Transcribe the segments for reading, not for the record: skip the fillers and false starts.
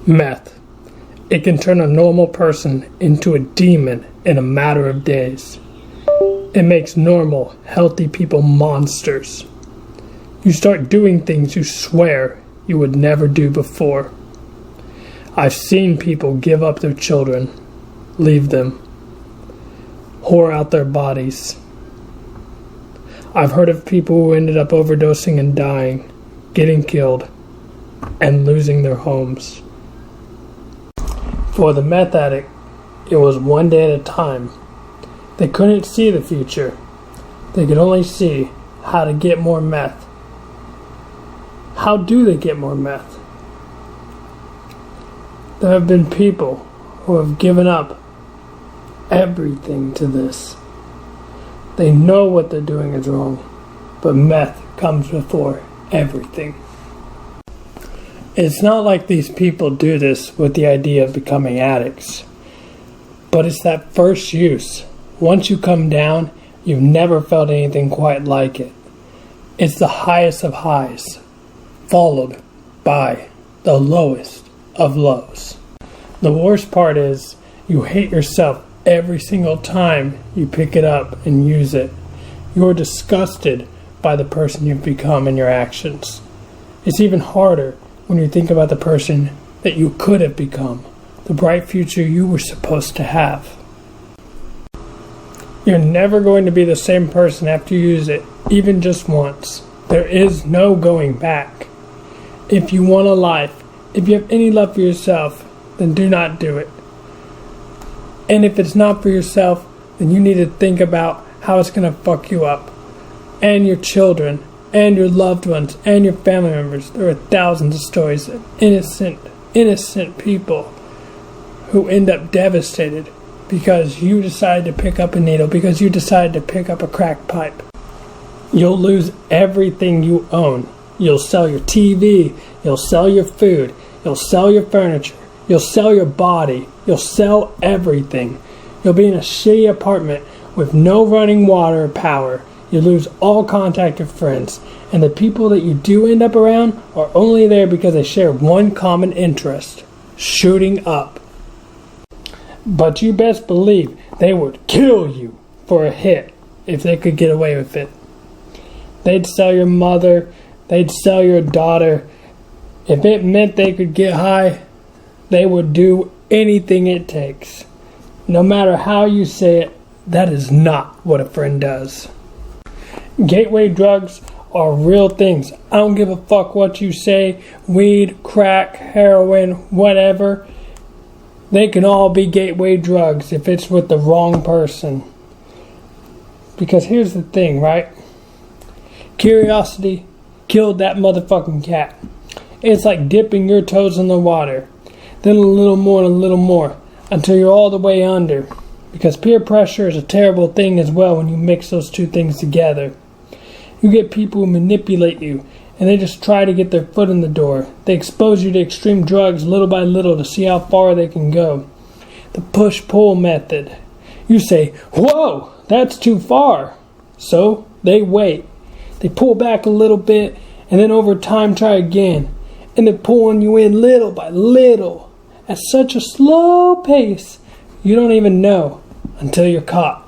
Meth. It can turn a normal person into a demon in a matter of days. It makes normal, healthy people monsters. You start doing things you swear you would never do before. I've seen people give up their children, leave them, whore out their bodies. I've heard of people who ended up overdosing and dying, getting killed, and losing their homes. For the meth addict, it was one day at a time. They couldn't see the future. They could only see how to get more meth. How do they get more meth? There have been people who have given up everything to this. They know what they're doing is wrong, but meth comes before everything. It's not like these people do this with the idea of becoming addicts, but it's that first use. Once you come down, you've never felt anything quite like it. It's the highest of highs, followed by the lowest of lows. The worst part is you hate yourself every single time you pick it up and use it. You're disgusted by the person you've become and your actions. It's even harder when you think about the person that you could have become, the bright future you were supposed to have. You're never going to be the same person after you use it, even just once. There is no going back. If you want a life, if you have any love for yourself, then do not do it. And if it's not for yourself, then you need to think about how it's going to fuck you up. And your children, and your loved ones, and your family members. There are thousands of stories of innocent people who end up devastated because you decided to pick up a needle, because you decided to pick up a crack pipe. You'll lose everything you own. You'll sell your TV, you'll sell your food, you'll sell your furniture, you'll sell your body, you'll sell everything. You'll be in a shitty apartment with no running water or power. You lose all contact with friends, and the people that you do end up around are only there because they share one common interest: shooting up. But you best believe they would kill you for a hit if they could get away with it. They'd sell your mother, they'd sell your daughter. If it meant they could get high, they would do anything it takes. No matter how you say it, that is not what a friend does. Gateway drugs are real things. I don't give a fuck what you say. Weed, crack, heroin, whatever. They can all be gateway drugs if it's with the wrong person. Because here's the thing, right? Curiosity killed that motherfucking cat. It's like dipping your toes in the water. Then a little more and a little more until you're all the way under. Because peer pressure is a terrible thing as well when you mix those two things together. You get people who manipulate you, and they just try to get their foot in the door. They expose you to extreme drugs little by little to see how far they can go. The push-pull method. You say, "Whoa, that's too far." So they wait. They pull back a little bit, and then over time try again. And they're pulling you in little by little at such a slow pace you don't even know until you're caught.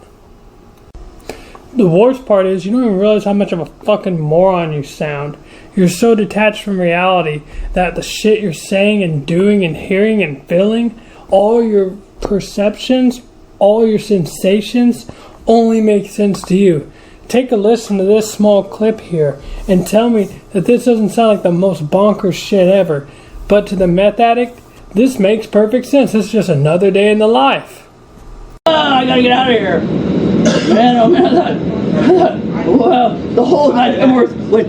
The worst part is you don't even realize how much of a fucking moron you sound. You're so detached from reality that the shit you're saying and doing and hearing and feeling, all your perceptions, all your sensations only make sense to you. Take a listen to this small clip here and tell me that this doesn't sound like the most bonkers shit ever. But to the meth addict, this makes perfect sense. It's just another day in the life. I gotta get out of here. Man, oh man, I thought, well, the whole night Emworth went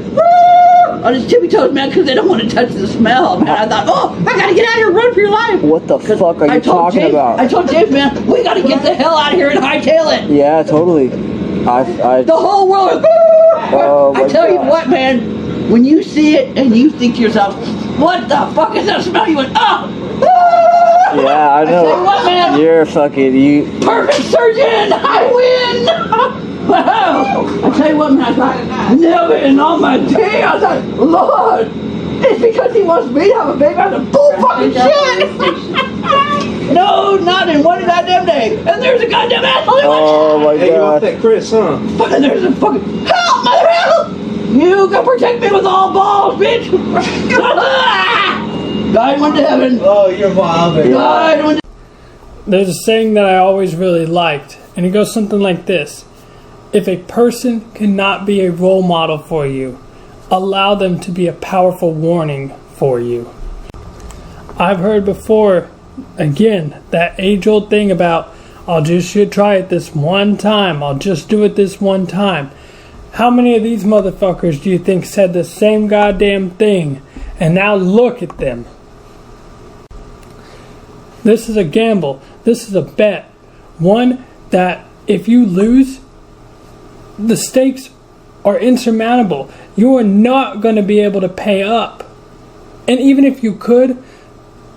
on his tippy toes, man, because they don't want to touch the smell, man. I thought, oh, I gotta get out of here, run for your life. What the fuck are you talking about? I told James, man, we gotta get the hell out of here and hightail it. Yeah, totally. The whole world is, I tell you what, man, when you see it and you think to yourself, what the fuck is that smell? You went, yeah, I know. I tell you what, man. You're fucking, Perfect surgeon! I win! Wow! I tell you what, man, I thought, never in all my day, I thought, Lord, it's because he wants me to have a baby out of bullshit! fucking shit. No, not in one goddamn day. And there's a goddamn asshole. Oh my Hey, you want god. that Chris, huh? And there's a fucking help, mother help! You can protect me with all balls, bitch. God went to heaven. Oh, you're wild, man. God went to There's a saying that I always really liked, and it goes something like this. If a person cannot be a role model for you, allow them to be a powerful warning for you. I've heard before, again, that age-old thing about, I'll just try it this one time, I'll just do it this one time. How many of these motherfuckers do you think said the same goddamn thing, and now look at them? This is a gamble. This is a bet. One that if you lose, the stakes are insurmountable. You are not going to be able to pay up. And even if you could,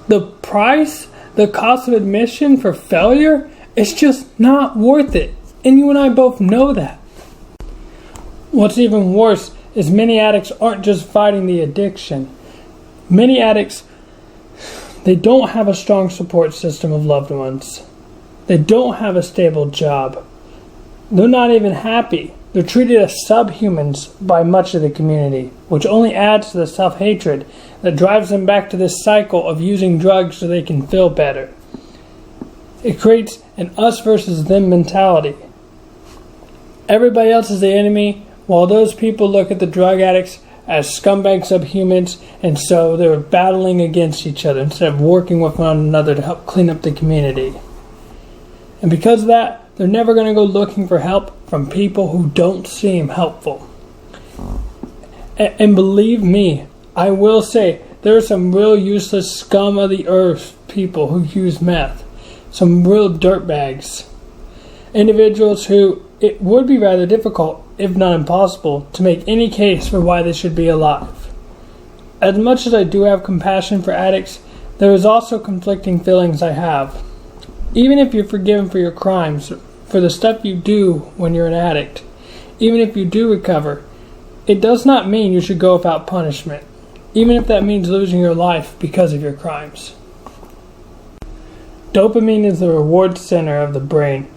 the price, the cost of admission for failure, it's just not worth it. And you and I both know that. What's even worse is many addicts aren't just fighting the addiction. Many addicts, they don't have a strong support system of loved ones. They don't have a stable job. They're not even happy. They're treated as subhumans by much of the community, which only adds to the self-hatred that drives them back to this cycle of using drugs so they can feel better. It creates an us versus them mentality. Everybody else is the enemy, while those people look at the drug addicts as scumbag subhumans, and so they're battling against each other instead of working with one another to help clean up the community. And because of that, they're never going to go looking for help from people who don't seem helpful. And believe me, I will say, there are some real useless scum of the earth people who use meth. Some real dirtbags. Individuals who it would be rather difficult, if not impossible, to make any case for why they should be alive. As much as I do have compassion for addicts, there is also conflicting feelings I have. Even if you're forgiven for your crimes, for the stuff you do when you're an addict, even if you do recover, it does not mean you should go without punishment, even if that means losing your life because of your crimes. Dopamine is the reward center of the brain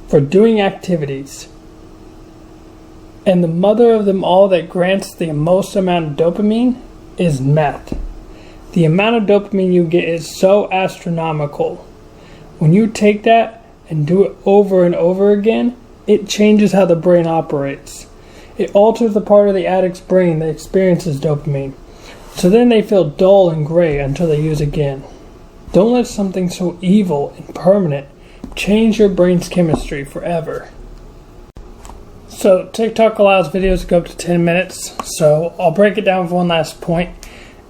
for doing activities. And the mother of them all that grants the most amount of dopamine is meth. The amount of dopamine you get is so astronomical. When you take that and do it over and over again, it changes how the brain operates. It alters the part of the addict's brain that experiences dopamine. So then they feel dull and gray until they use again. Don't let something so evil and permanent change your brain's chemistry forever. So TikTok allows videos to go up to 10 minutes, so I'll break it down for one last point.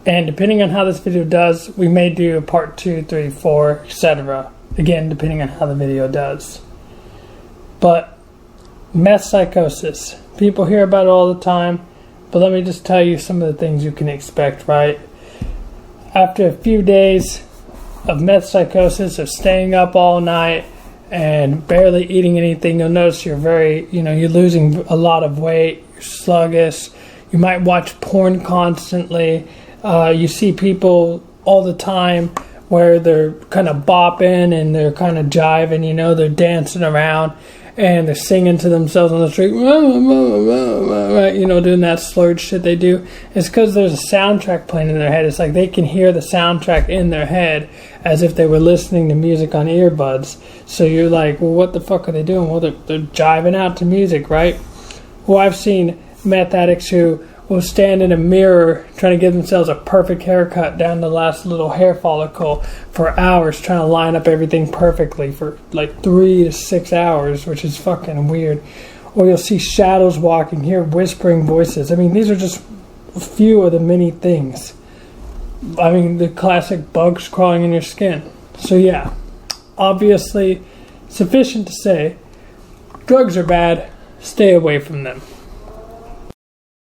And depending on how this video does, we may do a part 2, 3, 4, etc. Again, depending on how the video does. But meth psychosis. People hear about it all the time, but let me just tell you some of the things you can expect, right? After a few days of meth psychosis, of staying up all night and barely eating anything, you'll notice you're you're losing a lot of weight, you're sluggish, you might watch porn constantly, you see people all the time where they're kind of bopping and they're kind of jiving, they're dancing around and they're singing to themselves on the street, right, doing that slurred shit they do. It's because there's a soundtrack playing in their head. It's like they can hear the soundtrack in their head as if they were listening to music on earbuds. So you're like, well, what the fuck are they doing? Well, they're jiving out to music, right? Well, I've seen meth addicts who will stand in a mirror trying to give themselves a perfect haircut down the last little hair follicle for hours, trying to line up everything perfectly for like 3 to 6 hours, which is fucking weird. Or you'll see shadows walking, hear whispering voices. I mean, these are just a few of the many things. I mean, the classic bugs crawling in your skin. So yeah, obviously sufficient to say, drugs are bad, stay away from them.